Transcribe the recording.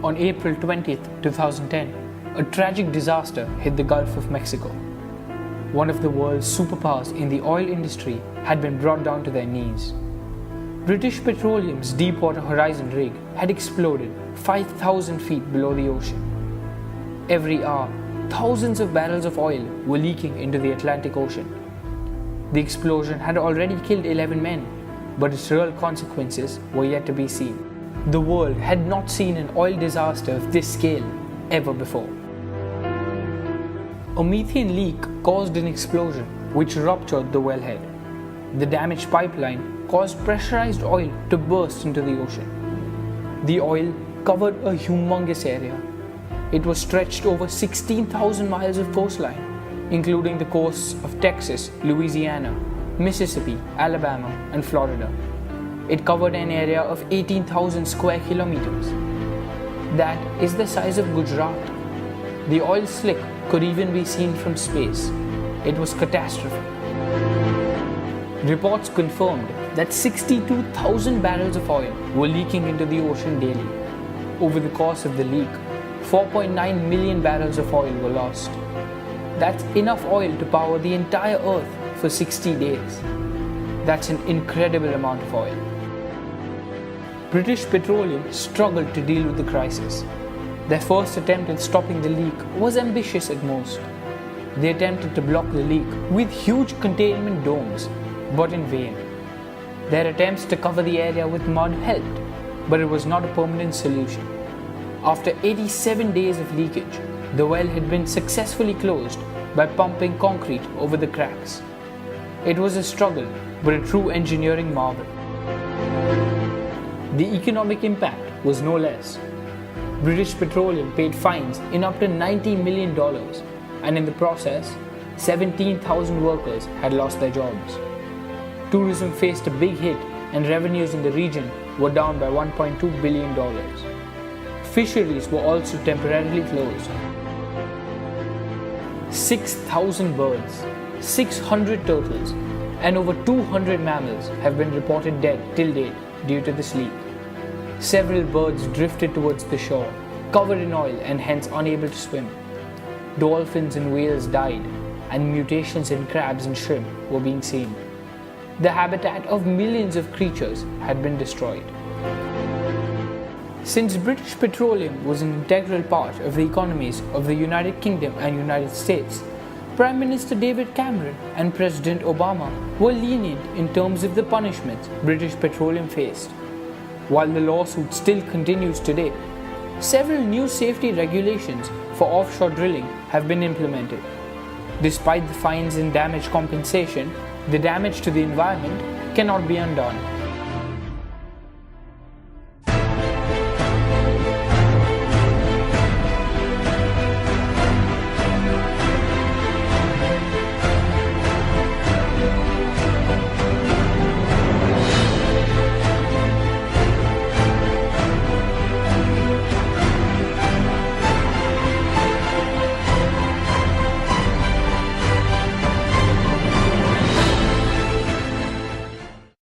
On April 20th, 2010, a tragic disaster hit the Gulf of Mexico. One of the world's superpowers in the oil industry had been brought down to their knees. British Petroleum's Deepwater Horizon rig had exploded 5,000 feet below the ocean. Every hour, thousands of barrels of oil were leaking into the Atlantic Ocean. The explosion had already killed 11 men, but its real consequences were yet to be seen. The world had not seen an oil disaster of this scale ever before. A methane leak caused an explosion which ruptured the wellhead. The damaged pipeline caused pressurized oil to burst into the ocean. The oil covered a humongous area. It was stretched over 16,000 miles of coastline, including the coasts of Texas, Louisiana, Mississippi, Alabama, and Florida. It covered an area of 18,000 square kilometers. That is the size of Gujarat. The oil slick could even be seen from space. It was catastrophic. Reports confirmed that 62,000 barrels of oil were leaking into the ocean daily. Over the course of the leak, 4.9 million barrels of oil were lost. That's enough oil to power the entire Earth for 60 days. That's an incredible amount of oil. British Petroleum struggled to deal with the crisis. Their first attempt at stopping the leak was ambitious at most. They attempted to block the leak with huge containment domes, but in vain. Their attempts to cover the area with mud helped, but it was not a permanent solution. After 87 days of leakage, the well had been successfully closed by pumping concrete over the cracks. It was a struggle, but a true engineering marvel. The economic impact was no less. British Petroleum paid fines in up to $90 million, and in the process, 17,000 workers had lost their jobs. Tourism faced a big hit, and revenues in the region were down by $1.2 billion. Fisheries were also temporarily closed. 6,000 birds, 600 turtles, and over 200 mammals have been reported dead till date due to this leak. Several birds drifted towards the shore, covered in oil and hence unable to swim. Dolphins and whales died, and mutations in crabs and shrimp were being seen. The habitat of millions of creatures had been destroyed. Since British Petroleum was an integral part of the economies of the United Kingdom and United States, Prime Minister David Cameron and President Obama were lenient in terms of the punishments British Petroleum faced. While the lawsuit still continues today, several new safety regulations for offshore drilling have been implemented. Despite the fines and damage compensation, the damage to the environment cannot be undone.